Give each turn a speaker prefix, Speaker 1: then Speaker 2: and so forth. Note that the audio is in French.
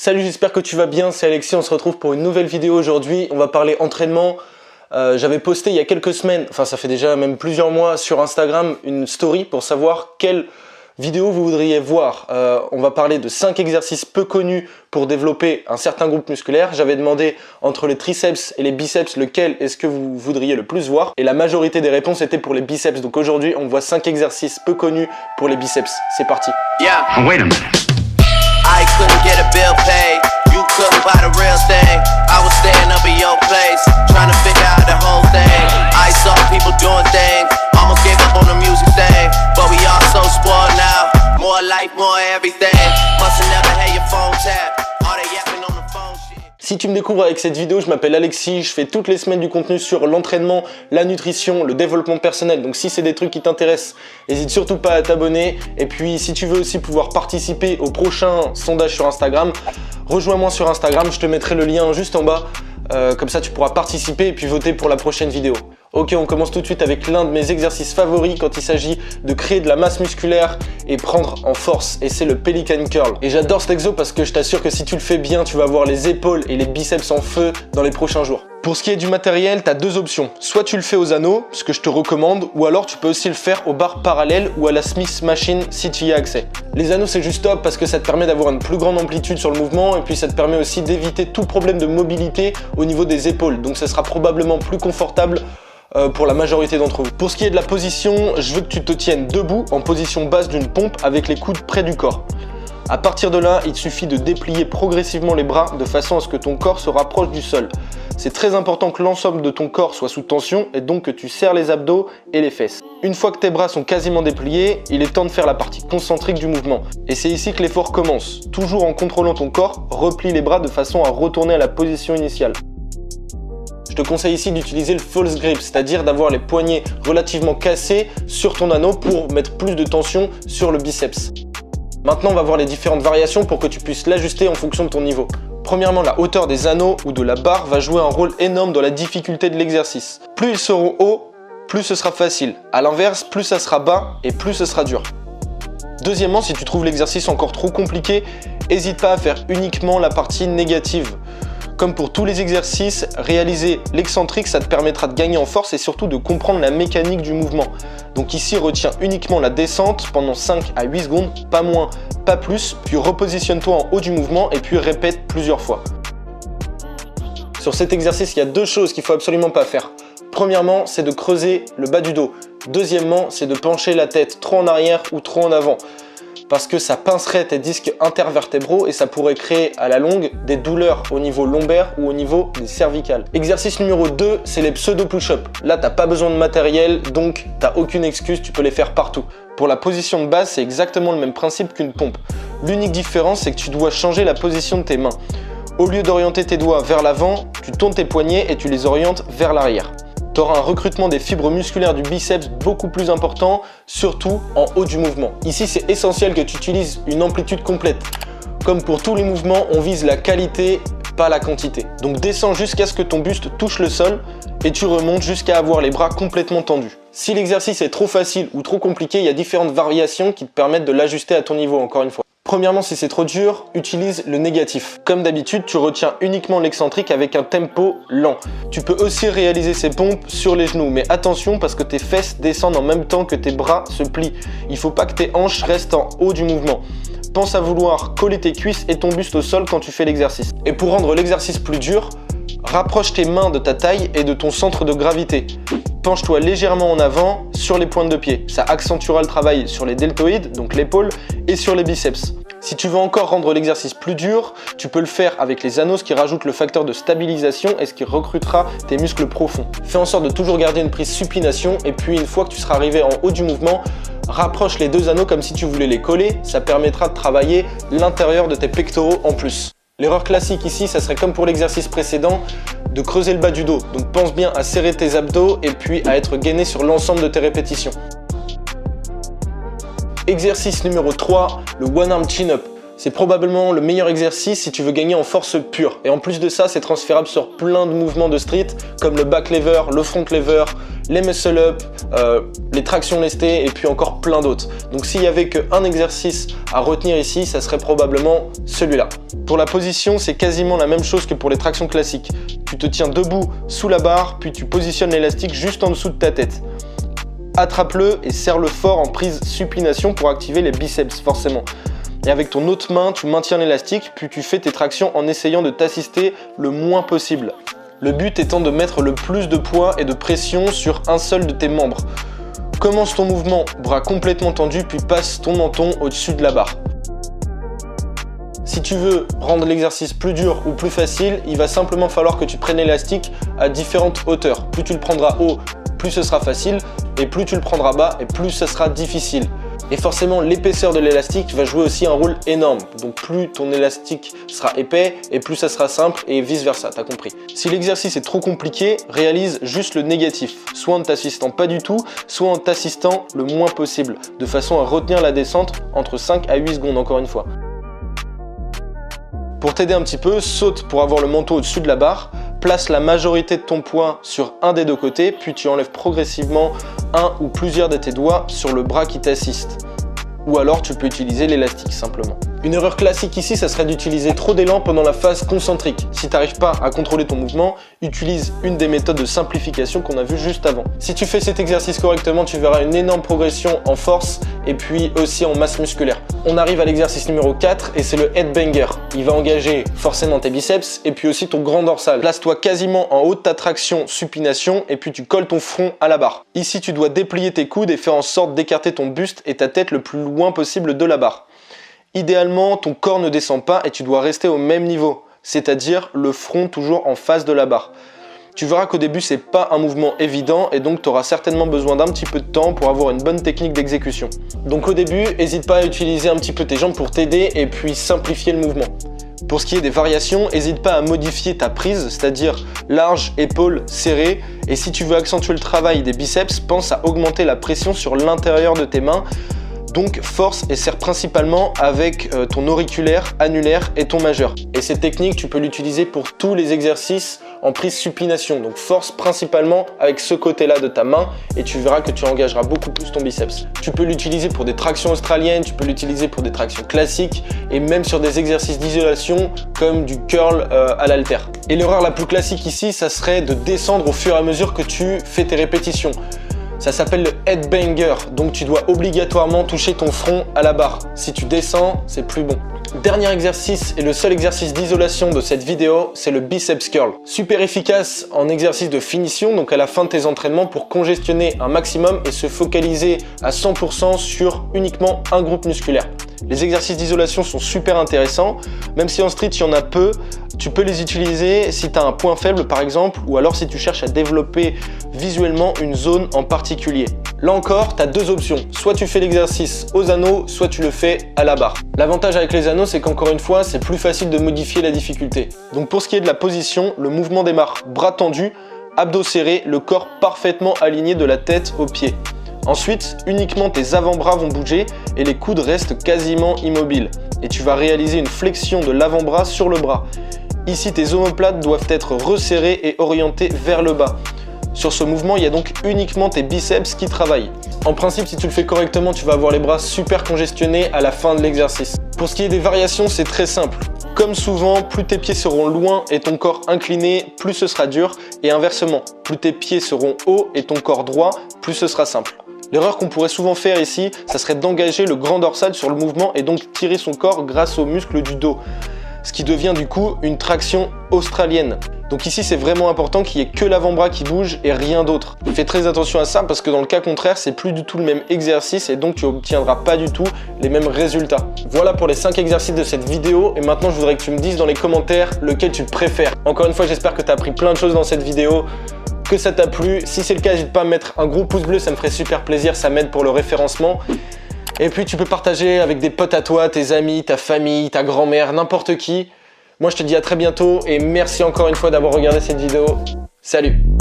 Speaker 1: Salut, j'espère que tu vas bien, c'est Alexis, on se retrouve pour une nouvelle vidéo aujourd'hui. On va parler entraînement. J'avais posté il y a quelques semaines, enfin ça fait déjà même plusieurs mois sur Instagram, une story pour savoir quelle vidéo vous voudriez voir. On va parler de 5 exercices peu connus pour développer un certain groupe musculaire. J'avais demandé entre les triceps et les biceps lequel est-ce que vous voudriez le plus voir. Et la majorité des réponses étaient pour les biceps. Donc aujourd'hui on voit 5 exercices peu connus pour les biceps. C'est parti.
Speaker 2: Yeah. Oh, wait a minute. I couldn't get a bill paid. You couldn't buy the real thing. I was staying up in your place, trying to figure out the whole thing. I saw people doing things, almost gave up on the music thing. But we all so spoiled now. More life, more everything. Must have never had your phone tap. All they yapping on the phone shit.
Speaker 1: Si tu me découvres avec cette vidéo, je m'appelle Alexis, je fais toutes les semaines du contenu sur l'entraînement, la nutrition, le développement personnel. Donc si c'est des trucs qui t'intéressent, n'hésite surtout pas à t'abonner. Et puis si tu veux aussi pouvoir participer au prochain sondage sur Instagram, rejoins-moi sur Instagram, je te mettrai le lien juste en bas. Comme ça tu pourras participer et puis voter pour la prochaine vidéo. Ok, on commence tout de suite avec l'un de mes exercices favoris quand il s'agit de créer de la masse musculaire et prendre en force, et c'est le Pelican Curl. Et j'adore cet exo parce que je t'assure que si tu le fais bien, tu vas avoir les épaules et les biceps en feu dans les prochains jours. Pour ce qui est du matériel, tu as deux options. Soit tu le fais aux anneaux, ce que je te recommande, ou alors tu peux aussi le faire aux barres parallèles ou à la Smith Machine si tu y as accès. Les anneaux c'est juste top parce que ça te permet d'avoir une plus grande amplitude sur le mouvement et puis ça te permet aussi d'éviter tout problème de mobilité au niveau des épaules. Donc ça sera probablement plus confortable pour la majorité d'entre vous. Pour ce qui est de la position, je veux que tu te tiennes debout en position basse d'une pompe avec les coudes près du corps. À partir de là, il te suffit de déplier progressivement les bras de façon à ce que ton corps se rapproche du sol. C'est très important que l'ensemble de ton corps soit sous tension et donc que tu serres les abdos et les fesses. Une fois que tes bras sont quasiment dépliés, il est temps de faire la partie concentrique du mouvement. Et c'est ici que l'effort commence. Toujours en contrôlant ton corps, replie les bras de façon à retourner à la position initiale. Je te conseille ici d'utiliser le false grip, c'est-à-dire d'avoir les poignets relativement cassés sur ton anneau pour mettre plus de tension sur le biceps. Maintenant, on va voir les différentes variations pour que tu puisses l'ajuster en fonction de ton niveau. Premièrement, la hauteur des anneaux ou de la barre va jouer un rôle énorme dans la difficulté de l'exercice. Plus ils seront hauts, plus ce sera facile. A l'inverse, plus ça sera bas et plus ce sera dur. Deuxièmement, si tu trouves l'exercice encore trop compliqué, n'hésite pas à faire uniquement la partie négative. Comme pour tous les exercices, réaliser l'excentrique, ça te permettra de gagner en force et surtout de comprendre la mécanique du mouvement. Donc ici, retiens uniquement la descente pendant 5 à 8 secondes, pas moins, pas plus, puis repositionne-toi en haut du mouvement et puis répète plusieurs fois. Sur cet exercice, il y a deux choses qu'il ne faut absolument pas faire. Premièrement, c'est de creuser le bas du dos. Deuxièmement, c'est de pencher la tête trop en arrière ou trop en avant, parce que ça pincerait tes disques intervertébraux et ça pourrait créer à la longue des douleurs au niveau lombaire ou au niveau des cervicales. Exercice numéro 2, c'est les pseudo push-ups. Là, t'as pas besoin de matériel, donc t'as aucune excuse, tu peux les faire partout. Pour la position de base, c'est exactement le même principe qu'une pompe. L'unique différence, c'est que tu dois changer la position de tes mains. Au lieu d'orienter tes doigts vers l'avant, tu tournes tes poignets et tu les orientes vers l'arrière. Tu auras un recrutement des fibres musculaires du biceps beaucoup plus important, surtout en haut du mouvement. Ici, c'est essentiel que tu utilises une amplitude complète. Comme pour tous les mouvements, on vise la qualité, pas la quantité. Donc descends jusqu'à ce que ton buste touche le sol et tu remontes jusqu'à avoir les bras complètement tendus. Si l'exercice est trop facile ou trop compliqué, il y a différentes variations qui te permettent de l'ajuster à ton niveau, encore une fois. Premièrement, si c'est trop dur, utilise le négatif. Comme d'habitude, tu retiens uniquement l'excentrique avec un tempo lent. Tu peux aussi réaliser ces pompes sur les genoux, mais attention parce que tes fesses descendent en même temps que tes bras se plient. Il ne faut pas que tes hanches restent en haut du mouvement. Pense à vouloir coller tes cuisses et ton buste au sol quand tu fais l'exercice. Et pour rendre l'exercice plus dur, rapproche tes mains de ta taille et de ton centre de gravité. Penche-toi légèrement en avant sur les pointes de pied. Ça accentuera le travail sur les deltoïdes, donc l'épaule, et sur les biceps. Si tu veux encore rendre l'exercice plus dur, tu peux le faire avec les anneaux, ce qui rajoute le facteur de stabilisation et ce qui recrutera tes muscles profonds. Fais en sorte de toujours garder une prise supination et puis une fois que tu seras arrivé en haut du mouvement, rapproche les deux anneaux comme si tu voulais les coller. Ça permettra de travailler l'intérieur de tes pectoraux en plus. L'erreur classique ici, ça serait comme pour l'exercice précédent, de creuser le bas du dos. Donc pense bien à serrer tes abdos et puis à être gainé sur l'ensemble de tes répétitions. Exercice numéro 3, le one arm chin-up. C'est probablement le meilleur exercice si tu veux gagner en force pure. Et en plus de ça, c'est transférable sur plein de mouvements de street, comme le back lever, le front lever, les muscle up, les tractions lestées et puis encore plein d'autres. Donc s'il y avait qu'un exercice à retenir ici, ça serait probablement celui-là. Pour la position, c'est quasiment la même chose que pour les tractions classiques. Tu te tiens debout sous la barre, puis tu positionnes l'élastique juste en dessous de ta tête. Attrape-le et serre-le fort en prise supination pour activer les biceps forcément. Et avec ton autre main, tu maintiens l'élastique, puis tu fais tes tractions en essayant de t'assister le moins possible. Le but étant de mettre le plus de poids et de pression sur un seul de tes membres. Commence ton mouvement, bras complètement tendus, puis passe ton menton au-dessus de la barre. Si tu veux rendre l'exercice plus dur ou plus facile, il va simplement falloir que tu prennes l'élastique à différentes hauteurs. Plus tu le prendras haut, plus ce sera facile, et plus tu le prendras bas, et plus ce sera difficile. Et forcément, l'épaisseur de l'élastique va jouer aussi un rôle énorme. Donc plus ton élastique sera épais, et plus ça sera simple, et vice versa, t'as compris. Si l'exercice est trop compliqué, réalise juste le négatif, soit en ne t'assistant pas du tout, soit en t'assistant le moins possible, de façon à retenir la descente entre 5 à 8 secondes, encore une fois. Pour t'aider un petit peu, saute pour avoir le manteau au-dessus de la barre, place la majorité de ton poids sur un des deux côtés, puis tu enlèves progressivement un ou plusieurs de tes doigts sur le bras qui t'assiste. Ou alors tu peux utiliser l'élastique simplement. Une erreur classique ici, ça serait d'utiliser trop d'élan pendant la phase concentrique. Si tu n'arrives pas à contrôler ton mouvement, utilise une des méthodes de simplification qu'on a vu juste avant. Si tu fais cet exercice correctement, tu verras une énorme progression en force et puis aussi en masse musculaire. On arrive à l'exercice numéro 4 et c'est le headbanger. Il va engager forcément tes biceps et puis aussi ton grand dorsal. Place-toi quasiment en haut de ta traction supination et puis tu colles ton front à la barre. Ici, tu dois déplier tes coudes et faire en sorte d'écarter ton buste et ta tête le plus loin possible de la barre. Idéalement, ton corps ne descend pas et tu dois rester au même niveau, c'est-à-dire le front toujours en face de la barre. Tu verras qu'au début, c'est pas un mouvement évident et donc tu auras certainement besoin d'un petit peu de temps pour avoir une bonne technique d'exécution. Donc au début, n'hésite pas à utiliser un petit peu tes jambes pour t'aider et puis simplifier le mouvement. Pour ce qui est des variations, n'hésite pas à modifier ta prise, c'est-à-dire large, épaules, serrées. Et si tu veux accentuer le travail des biceps, pense à augmenter la pression sur l'intérieur de tes mains. Donc force et serre principalement avec ton auriculaire, annulaire et ton majeur. Et cette technique, tu peux l'utiliser pour tous les exercices en prise supination. Donc force principalement avec ce côté-là de ta main et tu verras que tu engageras beaucoup plus ton biceps. Tu peux l'utiliser pour des tractions australiennes, tu peux l'utiliser pour des tractions classiques et même sur des exercices d'isolation comme du curl à l'halter. Et l'erreur la plus classique ici, ça serait de descendre au fur et à mesure que tu fais tes répétitions. Ça s'appelle le headbanger, donc tu dois obligatoirement toucher ton front à la barre. Si tu descends, c'est plus bon. Dernier exercice et le seul exercice d'isolation de cette vidéo, c'est le biceps curl. Super efficace en exercice de finition, donc à la fin de tes entraînements pour congestionner un maximum et se focaliser à 100% sur uniquement un groupe musculaire. Les exercices d'isolation sont super intéressants, même si en street il y en a peu, tu peux les utiliser si tu as un point faible par exemple, ou alors si tu cherches à développer visuellement une zone en particulier. Là encore, tu as deux options, soit tu fais l'exercice aux anneaux, soit tu le fais à la barre. L'avantage avec les anneaux, c'est qu'encore une fois, c'est plus facile de modifier la difficulté. Donc pour ce qui est de la position, le mouvement démarre bras tendus, abdos serrés, le corps parfaitement aligné de la tête aux pieds. Ensuite, uniquement tes avant-bras vont bouger et les coudes restent quasiment immobiles. Et tu vas réaliser une flexion de l'avant-bras sur le bras. Ici, tes omoplates doivent être resserrées et orientées vers le bas. Sur ce mouvement, il y a donc uniquement tes biceps qui travaillent. En principe, si tu le fais correctement, tu vas avoir les bras super congestionnés à la fin de l'exercice. Pour ce qui est des variations, c'est très simple. Comme souvent, plus tes pieds seront loin et ton corps incliné, plus ce sera dur. Et inversement, plus tes pieds seront hauts et ton corps droit, plus ce sera simple. L'erreur qu'on pourrait souvent faire ici, ça serait d'engager le grand dorsal sur le mouvement et donc tirer son corps grâce aux muscles du dos. Ce qui devient du coup une traction australienne. Donc ici, c'est vraiment important qu'il n'y ait que l'avant-bras qui bouge et rien d'autre. Fais très attention à ça parce que dans le cas contraire, c'est plus du tout le même exercice et donc tu n'obtiendras pas du tout les mêmes résultats. Voilà pour les 5 exercices de cette vidéo et maintenant je voudrais que tu me dises dans les commentaires lequel tu préfères. Encore une fois, j'espère que tu as appris plein de choses dans cette vidéo, que ça t'a plu. Si c'est le cas, n'hésite pas à mettre un gros pouce bleu, ça me ferait super plaisir, ça m'aide pour le référencement. Et puis tu peux partager avec des potes à toi, tes amis, ta famille, ta grand-mère, n'importe qui. Moi je te dis à très bientôt et merci encore une fois d'avoir regardé cette vidéo. Salut!